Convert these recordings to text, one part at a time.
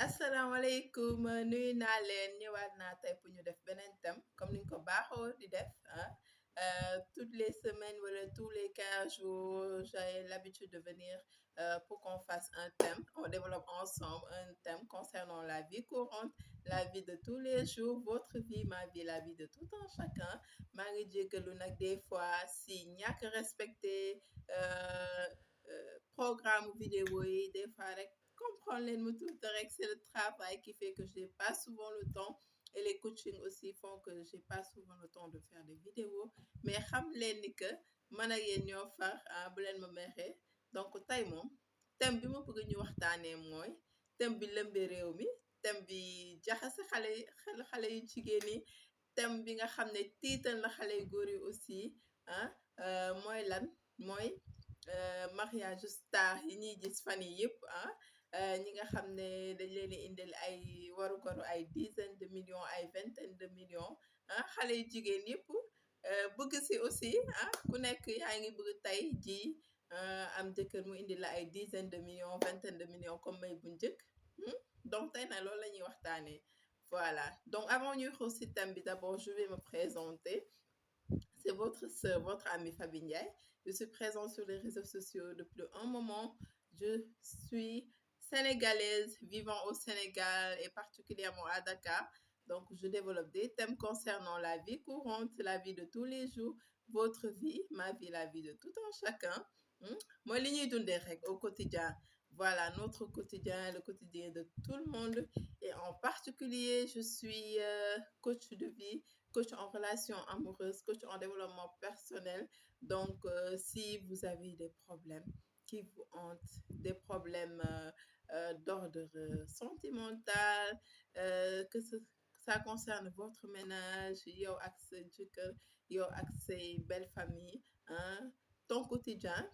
asalaamaaleykum nuyu naa leen ñëwaat naa tey pour ñu def beneen thème comme niñ ko baaxoo di def toutes les semaines wala tous les 15 jours j'ai l'habitude de venir pour qu'on fasse un thème. On développe ensemble un thème concernant la vie courante, la vie de tous les jours, votre vie, ma vie, la vie de tout un chacun. maa ngi jéggalu nag des fois si ñàkk respecté programme vidéo yi des fois rek comprendre leen mu tuuti rek, c'est le travail qui fait que j'ai pas souvent le temps et les coachings aussi font que j'ai pas souvent le temps de faire des vidéos, mais xam leen ni que man ak yéen ñoo far bu leen ma meree. Donc tey moom thème bi ma bëgg ñu waxtaanee mooy thème bi lëmbe réew mi, thème bi jaxase xale yu jigéen yi, thème bi nga xam ne tiital na xale yu góor yi aussi mooy lan mooy mariage star yi ñuy gis fan yi yëpp ñi nga xam ne dañ leen di indil ay warugaru ay dizaine de millions ay vingtaine de millions xale yu jigéen yëpp bëgg si aussi ku nekk yaa ngi bëgg tey ji am jëkkër mu indil la ay dizaine de millions vingtaine de millions comme may bu njëkk. Donc tey nag loolu la ñuy waxtaanee. Voilà, donc avant ñuy xuus si thème bi, d'abord je vais me présenter. C'est votre sœur, votre amie Fabi Ndiaye. Je suis présente sur les réseaux sociaux depuis un moment. Je suis sénégalaise vivant au Sénégal et particulièrement à Dakar. Donc, je développe des thèmes concernant la vie courante, la vie de tous les jours, votre vie, ma vie, la vie de tout un chacun. Moi, li ñuy dundee rek au quotidien. Voilà, notre quotidien, le quotidien de tout le monde. Et en particulier, je suis coach de vie, coach en relation amoureuse, coach en développement personnel. Donc, si vous avez des problèmes qui vous hantent, des problèmes d'ordre sentimental, que ça concerne votre ménage, yow ak sa jëkkër, yow ak say belle famille, ton quotidien,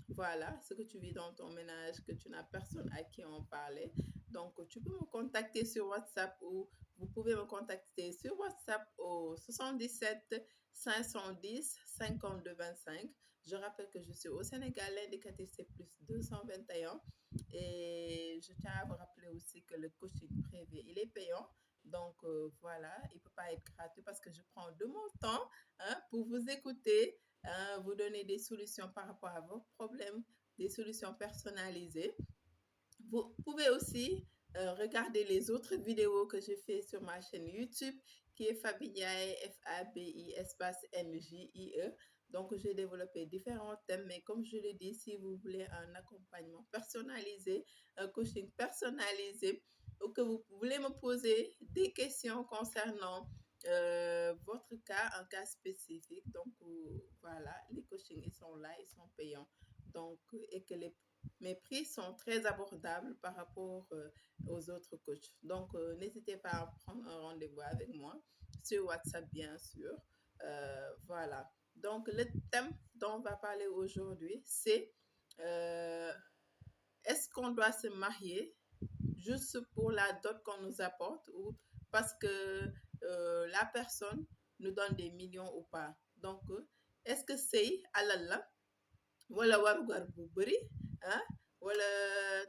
voilà, ce que tu vis dans ton ménage, que tu n'as personne à qui en parler. Donc, tu peux me contacter sur WhatsApp ou vous pouvez me contacter sur WhatsApp au 77 510 52 25. Je rappelle que je suis au Sénégal, l'indicatif c'est plus 221. Et je tiens à vous rappeler aussi que le coaching privé, il est payant. Donc voilà, il ne peut pas être gratuit parce que je prends de mon temps pour vous écouter, vous donner des solutions par rapport à vos problèmes, des solutions personnalisées. Vous pouvez aussi regarder les autres vidéos que je fais sur ma chaîne YouTube qui est Fabi Ndiaye, Fabi espace NJIE. Donc, j'ai développé différents thèmes, mais comme je l'ai dit, si vous voulez un accompagnement personnalisé, un coaching personnalisé, ou que vous voulez me poser des questions concernant votre cas, un cas spécifique. Donc, voilà, les coachings, ils sont là, ils sont payants. Donc, et que mes prix sont très abordables par rapport aux autres coachs. Donc, n'hésitez pas à prendre un rendez-vous avec moi sur WhatsApp, bien sûr. Voilà. Donc, le thème dont on va parler aujourd'hui, c'est est-ce qu'on doit se marier juste pour la dot qu'on nous apporte ou parce que la personne nous donne des millions ou pas? Donc, est-ce que c'est alal la wala warugar bu bëri wala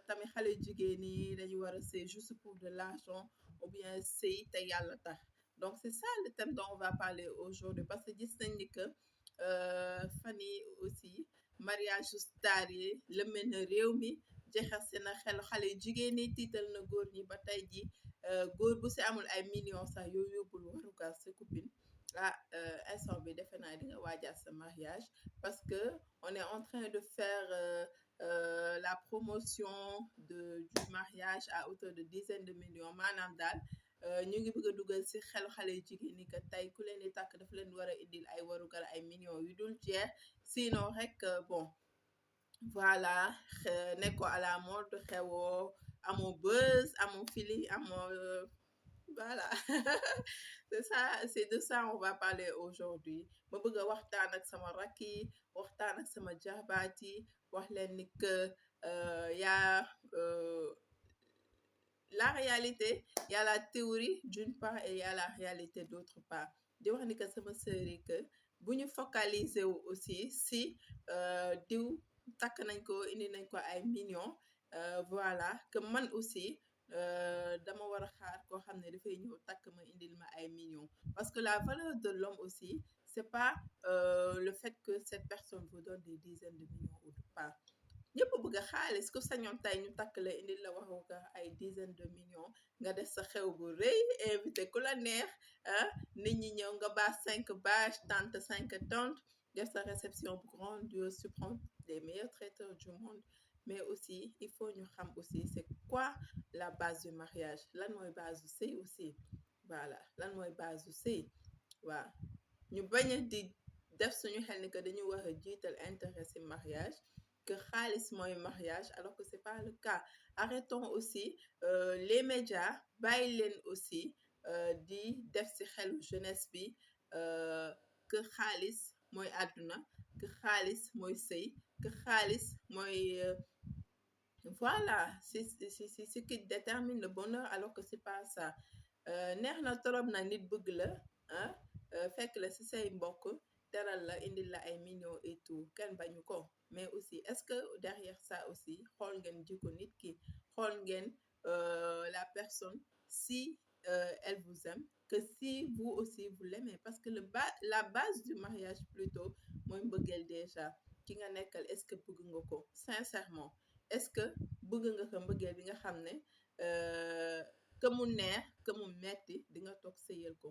tamit xale jigéen yi dañu war a sëy juste pour de l'argent ou bien sëy te yàlla tax. Donc c'est ça le thème dont on va parler aujourd'hui parce que gis nañ ni que fan yi aussi mariage star yi lëmbe na réew mi, jaxase na xelu xale jigéen yi, tiital na góor ñi ba tey ji góor bu si amul ay millions sax yow yóbbul warugar sa copine instant bi defe naa di nga waajaat sa mariage parce que on est en train de faire la promotion du mariage à hauteur de dizaines de millions maanaam daal ñu ngi bëgg a dugal ci xelu xale yu jigéen ni que tey ku leen di tàkk dafa leen war a indil ay warugar ay millions yu dul jeex sinon rek bon voilà nekkoo à la mode xewoo amoo buzz amoo fili amoo voilà c'est de ça on va parler aujourd'hui. Ma bëgg a waxtaan ak sama rakk yi, waxtaan ak sama jabaat yi, wax leen ni que y a la réalité, il y a la théorie d'une part et il y a la réalité d'autre part. Di wax ni que sama sœur yi que bu ñu focaliser wu aussi si diw takk nañ ko indi nañ ko ay millions, voilà que man aussi dama war a xaar koo xam ne dafay ñëw takk ma indil ma ay millions parce que la valeur de l'homme aussi c'est pas le fait que cette personne vous donne des dizaines de millions ou pas ñëpp bëgg a xaalis ku sañoon tey ñu takk la indil la waxu ko ay dizaines de millions nga def sa xew bu rëy invité ku la neex ah nit ñi ñëw nga baax 5 bâches tante 5 tantes def sa réception bu grandiose tu prends les meilleurs traiteurs du monde mais aussi il faut ñu xam aussi c'est quoi la base du mariage lan mooy base du sëy aussi voilà lan mooy base du sëy waaw ñu bañ a di def suñu xel ni que dañu war a jiital intérêt ci mariage que xaalis mooy mariage alors que c'est pas le cas arrêtons aussi les médias bàyyi leen aussi di def ci xelu jeunesse bi que xaalis mooy àdduna que xaalis mooy sëy que xaalis mooy voilà c'est ce qui détermine le bonheur alors que c'est pas ça neex na torop na nit bëgg la ah fekk la ci say mbokk teral la indil la ay millions et tout kenn bañu ko mais aussi est-ce que derrière ça aussi xool ngeen jikko nit ki xool ngeen la personne si elle vous aime que si vous aussi vous l'aimez parce que la base du mariage plutôt mooy mbëggeel déjà ki nga nekkal est-ce que bëgg nga ko sincèrement est-ce que bëgg nga ko mbëggeel bi nga xam ne que mu neex que mu metti di nga toog sëyal ko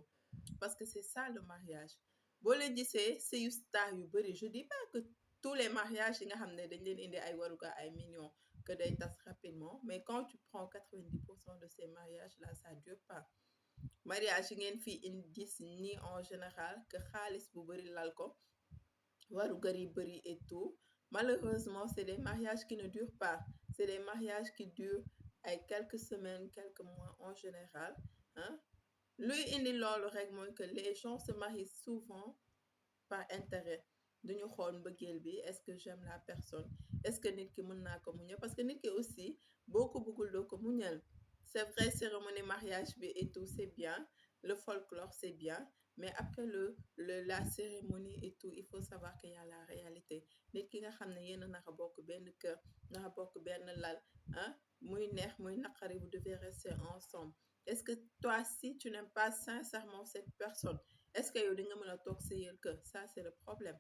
parce que c'est ça le mariage boo leen gisee sëyu star yu bëri je dis pas que tous les mariages yi nga xam ne dañ leen indi ay waruga ay millions que day tas rapidement mais quand tu prends 90% de ces mariages là ça dure pas mariage yi ngeen fii indi gis ni en général que xaalis bu bëri lal ko warugar yi bëri et tout malheureusement c'est des mariages qui ne durent pas c'est des mariages qui durent ay quelques semaines quelques mois en général hein luy indi loolu rek mooy que les gens se marient souvent par intérêt duñu xool mbëggeel bi est-ce que j'aime la personne est-ce que nit ki mën naa ko muñal parce que nit ki aussi boo ko bëggul doo ko muñal c'est vrai cérémonie mariage bi et tout c'est bien le folklore c'est bien mais après la cérémonie et tout il faut savoir qu'il y a la réalité nit ki nga xam ne yéen a naka bokk benn kër naka bokk benn lal ah muy neex muy naqari vous devez rester ensemble est-ce que toi si tu n'aimes pas sincèrement cette personne est-ce que yow di nga mën a toog sëyal kër ça c'est le problème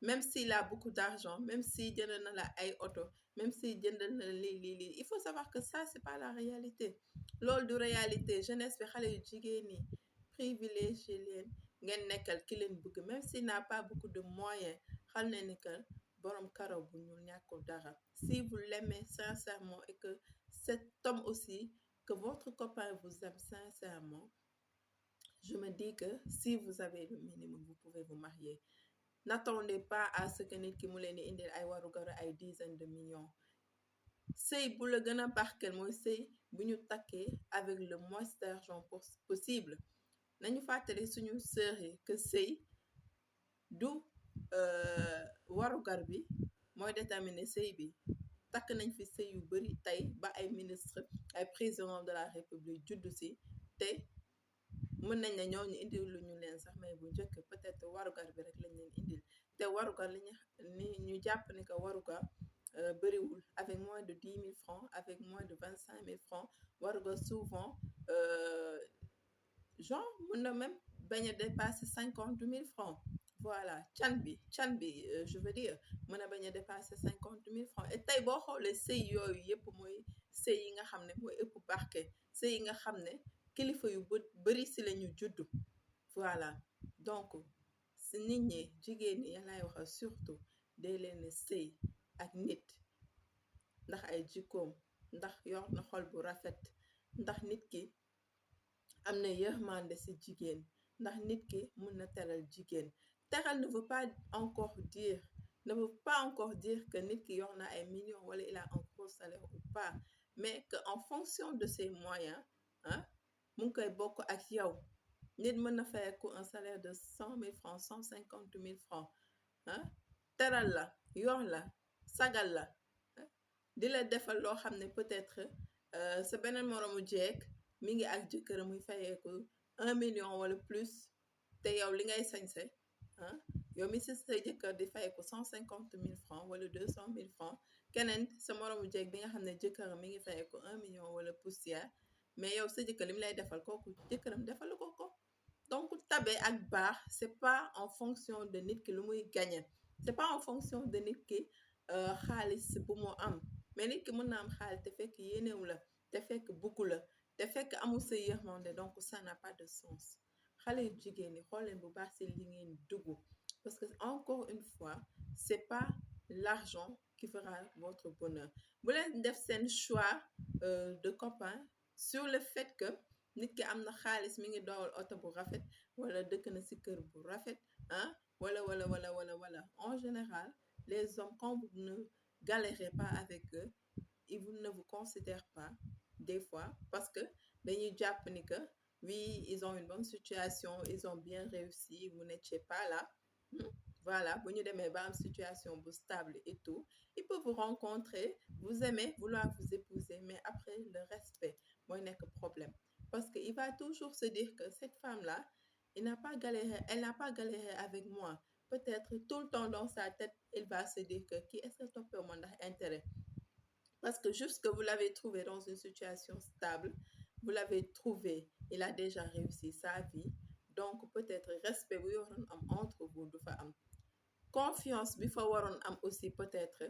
même s'il a beaucoup d'argent même si jënd na la ay oto même si jënd na lii il faut savoir que ça c'est pas la réalité loolu du réalité jeunesse bi xale yu jigéen ñi privilégié leen ngeen nekkal ki leen bëgg même s'il n'a pas beaucoup de moyens xam ne ni que borom karaw bu ñuul ñàkkul dara si vous l'aimez sincèrement et que cet homme aussi que votre copain vous aime sincèrement je me dis que si vous avez le minimum vous pouvez vous marier n'attendez pas à ce que nit ki mu leen di indil ay warugaru ay dizaines de millions sëy bu la gën a barkeel mooy sëy bu ñu takkee avec le moins d'argent possible nañu fàttali suñu sœur yi que sëy du warugar bi mooy déterminer sëy bi takk nañ fi sëy yu bari tey ba ay ministre ay président de la république juddu si te mën nañ ne ñoo ñu indil lu ñu leen sax mais bu njëkk peut-être warugar bi rek lañ leen indil te warugar li ñu jàpp ni que warugar bëriwul avec moins de 10 000 francs avec moins de 25 000 francs warugar souvent genre mën na même bañ a dépasser 50 000 francs voilà can bi je veux dire mën a bañ a dépasser 50 000 francs et tey boo xoolee sëy yooyu yëpp mooy sëy yi nga xam ne mooy ëpp barke sëy yi nga xam ne kilifa yu bari si la ñu juddu voilà donc si nit ñi jigéen ñi yalaay waxal surtout day leen sëy ak nit ndax ay jikkoom ndax yor na xol bu rafet ndax nit ki am na yërmande si jigéen ndax nit ki mun na teral jigéen teral ne veut pas encore dire que nit ki yor na ay millions wala il a un gros salaire ou pas mais que en fonction de ses moyens ah mu ngi koy bokk ak yow nit mën na fayeku un salaire de 100 000 francs 150 000 francs ah teral la yor la sagal la di la defal loo xam ne peut-être sa beneen moroomu jeeg mi ngi ak jëkkëram muy fayeeku 1 million wala plus te yow li ngay sañse ah yow mi si sa jëkkër di fayeeku 150 000 francs wala 200 000 francs keneen sa moromu jeeg bi nga xam ne jëkkëram mi ngi fay ko 1 million wala poussière mais yow sa jëkkër li mu lay defal kooku jëkkëram defalu ko donc tabe ak baax c'est pas en fonction de nit ki lu muy gagner c'est pas en fonction de nit ki xaalis bu mu am mais nit ki mën na am xaalis te fekk yéenewu la te fekk buggu la te fekk amul sa yërmande donc ça n'a pas de sens xale yu jigéen ñi xool leen bu baax ci li ngeen dugg parce que encore une fois c'est pas l'argent qui fera votre bonheur bu leen def seen choix de copain sur le fait que nit ki am na xaalis mi ngi dawal oto bu rafet wala dëkk na ci kër bu rafet ah wala en général les hommes quand vous ne galérez pas avec eux ils ne vous considèrent pas des fois parce que dañuy jàpp ni que oui ils ont une bonne situation ils ont bien réussi vous n'étiez pas là. Voilà bu ñu demee ba am situation bu stable et tout ils peuvent vous rencontrer vous aimer vouloir vous épouser mais après le respect mooy nekk problème parce que il va toujours se dire que cette femme-là elle n'a pas galéré avec moi peut-être tout le temps dans sa tête il va se dire que kii est-ce que toppee ma ndax intérêt parce que juste que vous l'avez trouvé dans une situation stable vous l'avez trouvé il a déjà réussi sa vie donc peut-être respect bu waroon am entre vous du fa am confiance bi fa waroon am aussi peut-être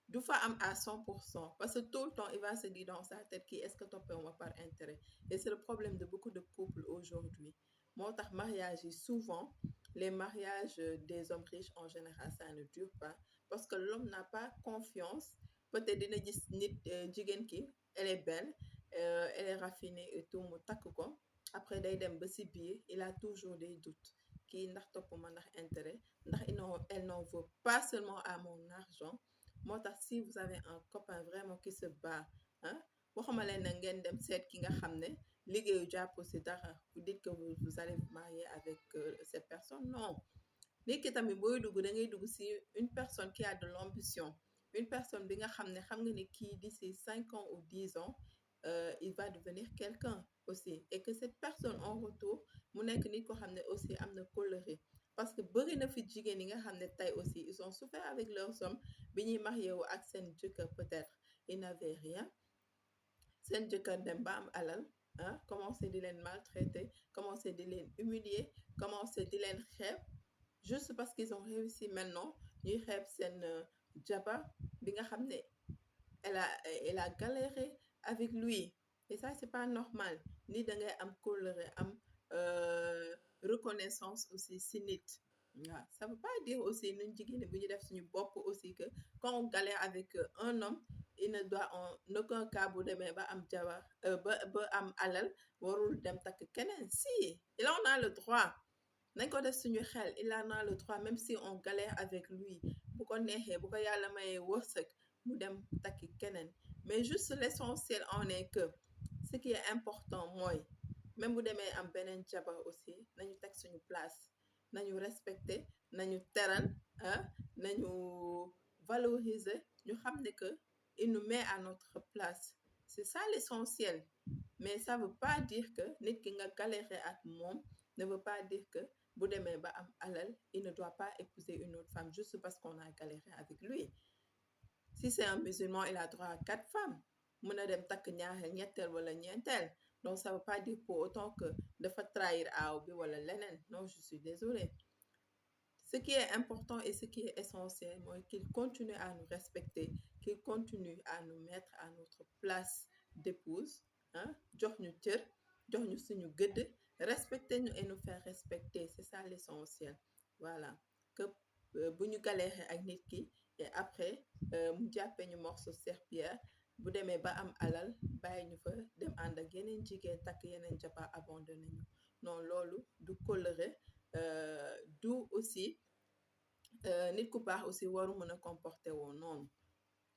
du fa am à 100% parce que tout le temps il va se dire dans sa tête qui est-ce que toppewuma par intérêt et c'est le problème de beaucoup de couples aujourd'hui moo tax mariage yi souvent les mariages des hommes riches en général ça ne dure pas parce que l'homme n'a pas confiance peut-être dina gis nit jigéen ki elle est belle elle est raffinée et tout mu takk ko après day dem ba ci biir il a toujours des doutes kii ndax topp ma ndax intérêt ndax elle n'en veut pas seulement à mon argent moo tax si vous avez un copain vraiment qui se bat ah waxuma leen na ngeen dem seet ki nga xam ne liggéeyu jàpp ci dara vous dites que vous allez vous marier avec cette personne non nit ki tamit booy dugg da ngay dugg ci une personne qui a de l'ambition une personne bi nga xam ne xam nga ne kii d'ici 5 ans ou 10 ans il va devenir quelqu'un aussi et que cette personne en retour mu nekk nit ko xam ne aussi am na kóllëre parce que bëri na fi jigéen yi nga xam ne tey aussi ils ont souffert avec leurs hommes bi ñuy marié wu ak seen jëkkër peut-être ils n'avaient rien seen jëkkër dem ba am alal ah commencé di leen maltraiter commencé di leen humilier commencé di leen xeeb juste parce qu'ils ont réussi maintenant ñuy xeeb seen jabar bi nga xam ne elle a galéré avec lui et ça c'est pas normal ni da ngay am kóllëre am reconnaissance aussi si nit waaw ça veut pas dire aussi ñun jigéen bu ñu def suñu bopp aussi que quand on galère avec un homme il ne doit en aucun cas bu demee ba am jabar ba am alal warul dem takk keneen si il en a le droit nañ ko def suñu xel il en a le droit même si on galère avec lui bu ko neexee bu ko yàlla mayee wërsëg mu dem takki keneen mais juste l'essentiel en est que ce qui est important mooy même bu demee am beneen jabar aussi nañu teg suñu place nañu respecter nañu teral ah nañu valoriser ñu xam ne que il nous met à notre place c'est ça l'essentiel mais ça veut pas dire que nit ki nga galérer ak moom ne veut pas dire que bu demee ba am alal il ne doit pas épouser une autre femme juste parce qu'on a galéré avec lui si c'est un musulman il a droit à 4 femmes mën a dem takk ñaareel ñetteel wala ñeenteel donc ça veut pas dire pour autant que dafa trahir aaw bi wala leneen non je suis désolée ce qui est important et ce qui est essentiel mooy qu'il continue à nous respecter qu'il continue à nous mettre à notre place d'épouse ah jox ñu cër jox ñu suñu gëdd respecter ñu et nous faire respecter c'est ça l'essentiel voilà que bu ñu galérer ak nit ki et après mu jàppee ñu morceau serpillère bu demee ba am alal bàyyi ñu fa dem ànd ak yeneen jigéen takk yeneen jabar abandonné ñu non loolu du kóllëre du aussi nit ku baax aussi waru mën a comporter woo noonu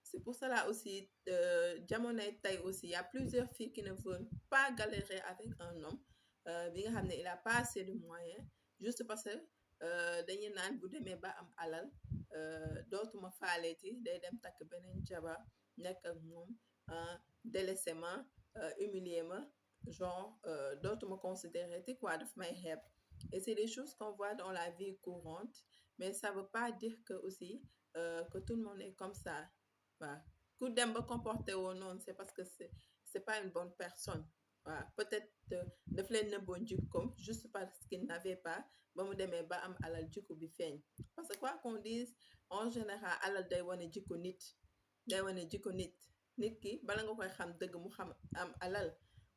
c'est pour cela aussi jamonoy tey aussi il y a plusieurs filles qui ne veulent pas galérer avec un homme bi nga xam ne il a pas assez de moyens juste parce que dañuy naan bu demee ba am alal dootuma faaleeti day dem takk beneen jabar nekk ak moom délaissé ma humilier ma genre dootuma considérer ti quoi daf may xeeb et c'est des choses qu'on voit dans la vie courante mais ça veut pas dire que aussi que tout le monde est comme ça waaw ku dem ba comporté woo noonu c'est parce que c'est pas une bonne personne waaw peut-être daf leen nëbboon jikkoom juste parce qu'il n'avait pas ba mu demee ba am alal jikko bi feeñ parce que quoi qu'on dise en général alal day wane jikko nit day wane jikko nit ki bala nga koy xam dëgg mu xam am alal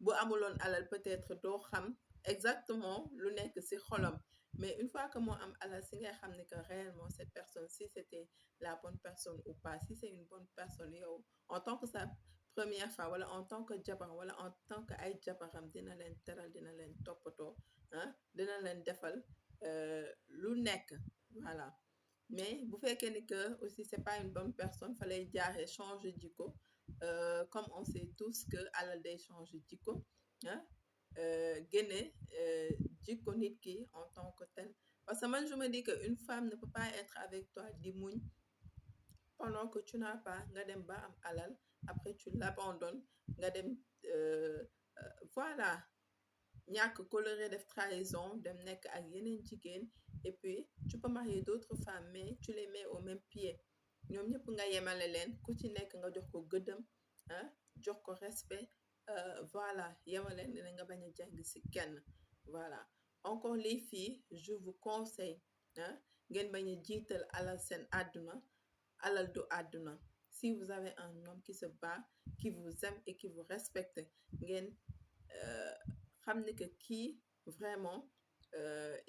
bu amuloon alal peut-être doo xam exactement lu nekk ci xolam mais une fois que moo am alal si ngay xam ne que réellement cette personne si c'était la bonne personne ou pas si c'est une bonne personne yow en tant que sa première fois wala en tant que jabar wala en tant que ay jabaram dina leen teral dina leen toppatoo dina leen defal lu nekk voilà mais bu fekkee ni que aussi c'est pas une bonne personne fa lay jaaree changer jikko comme on sait tous que alal day changer jikko ah génne jikko nit ki en tant que tel parce que man je me dis que une femme ne peut pas être avec toi di muñ pendant que tu n'as pas nga dem ba am alal après tu l'abandonnes nga dem voilà ñàkk coloré def trahison dem nekk ak yeneen jigéen et puis tu peux marier d'autres femmes mais tu les mets au même pied ñoom ñëpp nga yemale leen ku ci nekk nga jox ko gëddam jox ko respect voilà yemaleen dina nga bañ a jàng ci kenn voilà encore les filles je vous conseille ngeen bañ a jiital alal seen àdduna alal du àdduna si vous avez un homme qui se bat qui vous aime et qui vous respecte ngeen xam ne que kii vraiment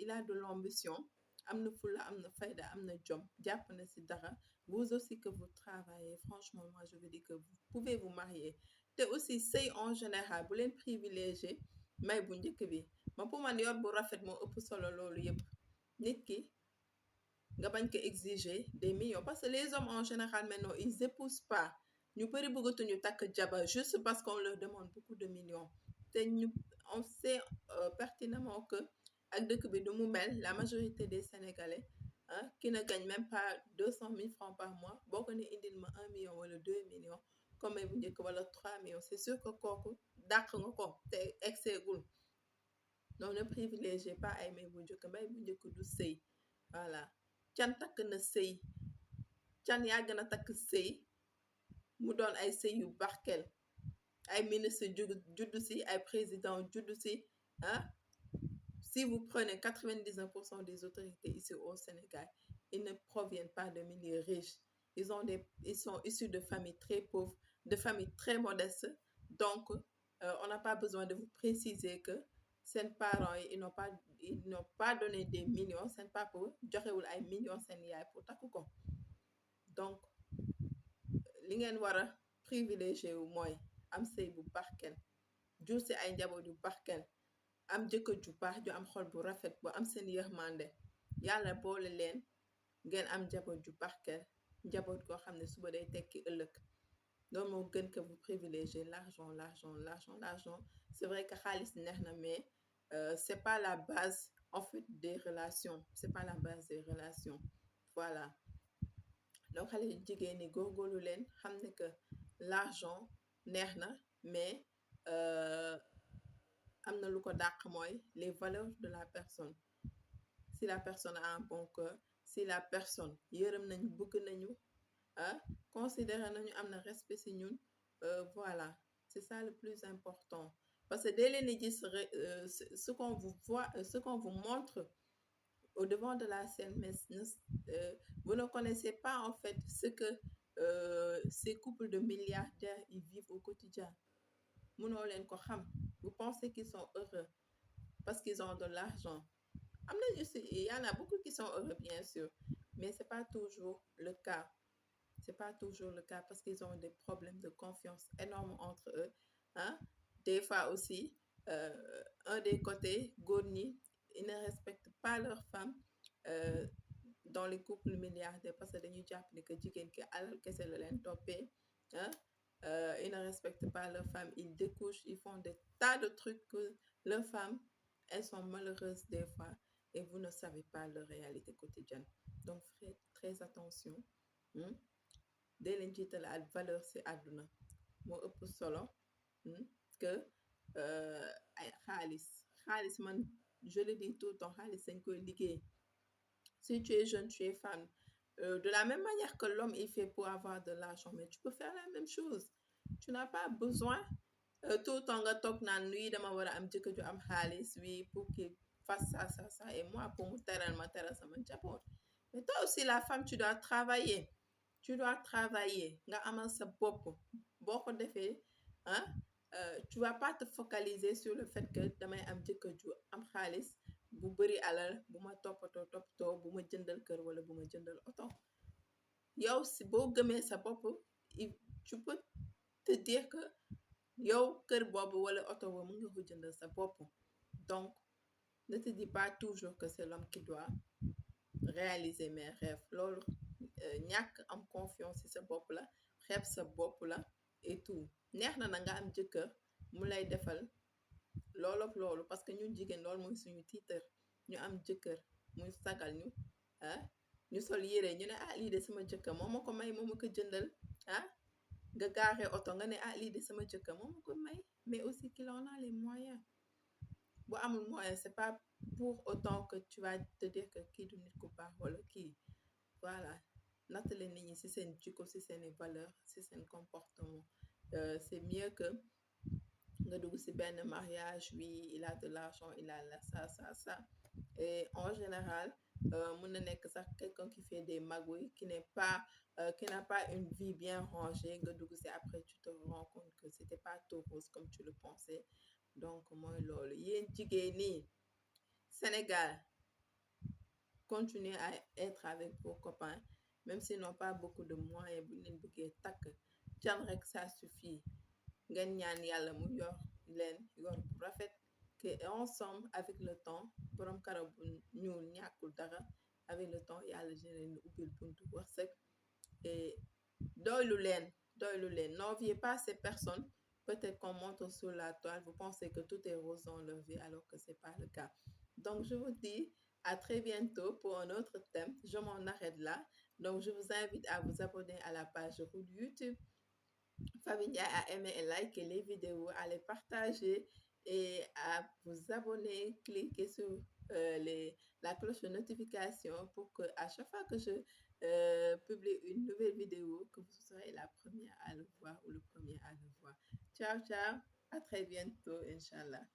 il a de l'ambition am na fulla am na fayda am na jom jàpp na ci dara vous aussi que vous travaillez franchement moi je veux dire que vous pouvez vous marier te aussi sëy en général bu leen privilégié may bu njëkk bi ma pour man yor bu rafet moo ëpp solo loolu yëpp nit ki nga bañ ko exiger des millions parce que les hommes en général maintenant ils épousent pas ñu bëri bëggatuñu takk jabar juste parce qu'on leur demande beaucoup de millions te ñu on sait pertinemment que ak dëkk bi du mu mel la majorité des Sénégalais qui ne gagne même pas 200 000 francs par mois boo ko ne indil ma 1 million wala 2 millions comme bu njëkk wala 3 millions c'est sûr que kooku dàq nga ko te exeegul donc ne privilégiez pas ay may bu njëkk may bu njëkk du sëy voilà can takk na sëy can yàgg na takk sëy mu doon ay sëy yu barkel ay ministre juddu si ay président juddu si si vous prenez 99% des autorités ici au Sénégal ils ne proviennent pas de milieux riches ils sont issus de familles très pauvres de familles très modestes donc on n'a pas besoin de vous préciser que seen parents yi ils n'ont pas donné des millions seen papa joxewul ay millions seen yaay pour takk ko donc li ngeen war a privilégié wu mooy am sëy bu barkel jur si ay njaboot yu barkel am jëkkër ju baax ju am xol bu rafet bu am seen yërmande yàlla boole leen ngeen am njaboot ju barkel njaboot koo xam ne suba day tekki ëllëg loolu moo gën que vous privilégiez l'argent c'est vrai que xaalis neex na mais c'est pas la base en fait des relations c'est pas la base des relations voilà donc xale yu jigéen ñi góorgóorlu leen xam ne que l'argent neex na mais am na lu ko dàq mooy les valeurs de la personne si la personne a un bon cœur si la personne yërëm nañu bëgg nañu considérer nañu am na respect si ñun voilà c'est ça le plus important parce que dès leen di gis ce qu'on vous voit ce qu'on vous montre au devant de la scène mais vous ne connaissez pas en fait ce que ces couples de milliardaires ils vivent au quotidien mënoo leen ko xam vous pensez qu'ils sont heureux parce qu'ils ont de l'argent am na aussi il y en a beaucoup qui sont heureux bien sûr mais c'est pas toujours le cas c'est pas toujours le cas parce qu'ils ont des problèmes de confiance énormes entre eux des fois aussi un des côtés góor ñi ils ne respectent pas leurs femmes dans les couples milliardaires parce que dañuy jàpp ni que jigéen ki alal kese la leen toppee ils ne respectent pas leurs femmes ils découchent ils font des tas de trucs que leurs femmes elles sont malheureuses des fois et vous ne savez pas leur réalité quotidienne donc faites très attention dee leen jiital ak valeur ci àdduna moo ëpp solo que ay xaalis man je le dis tout le temps xaalis dañ koy liggéey si tu es jeune tu es femme De la même manière que l'homme, il fait pour avoir de l'argent, mais tu peux faire la même chose. Tu n'as pas besoin tout le temps nga toog naan nuy dama war a am jëkkër ju am xaalis oui pour qu'il fasse ça et moi pour mu teral ma teral sama njaboot. Mais toi aussi la femme tu dois travailler nga amal sa bopp boo ko defee ah tu vas pas te focaliser sur le fait que damay am jëkkër ju am xaalis bu bëri alal bu ma toppatoo bu ma jëndal kër wala bu ma jëndal oto yow si boo gëmee sa bopp tu peux te dire que yow kër boobu wala oto boobu mën nga ko jëndal sa bopp donc ne te dis pas toujours que c'est l'homme qui doit réaliser mes rêves loolu ñàkk am confiance ci sa bopp la xeeb sa bopp la et tout neex na nga am jëkkër mu lay defal loolu ak loolu parce que ñun jigéen loolu mooy suñu tiitër ñu am jëkkër muy sagal ñu ah ñu sol yére ñu ne ah lii de sama jëkkër moo ma ko may moo ma ko jëndal ah nga gaaree oto nga ne ah lii de sama jëkkër moo ma ko may mais aussi qu'il en a les moyens bu amul moyen c'est pas pour autant que tu vas te dire que kii du nit ku baax wala kii voilà nattale nit ñi ci seen jikko ci seeni valeur ci seen comportement c'est mieux que nga dugg ci benn mariage oui il a de l'argent il a la ça et en général mën na nekk sax quelqu'un qui fait des magouilles qui n'a pas une vie bien rangée nga dugg ci après tu te rends compte que c'était pas tout rose comme tu le pensais donc mooy loolu yéen jigéen ñi Sénégal continuez à être avec vos copains même s'ils n'ont pas beaucoup de moyens bu leen bëggee takk can rek ça suffit ngeen ñaan yàlla mu yor leen yor bu rafet que ensemble avec le temps borom karaw bu ñuul ñàkkul dara avec le temps yàlla dina leen ubbil buntu wërsëg et doylu leen n'enviez pas ces personnes peut-être qu'on montre sur la toile vous pensez que tout est rose dans leur vie alors que c'est pas le cas donc je vous dis à très bientôt pour un autre thème je m'en arrête là donc je vous invite à vous abonner à la page Route YouTube Faby Ndiaye à aimer et liker les vidéos, à les partager et à vous abonner, cliquer sur la cloche de notification pour que à chaque fois que je publie une nouvelle vidéo, que vous serez la première à le voir ou le premier à le voir. Ciao, ciao, à très bientôt, Inch'Allah.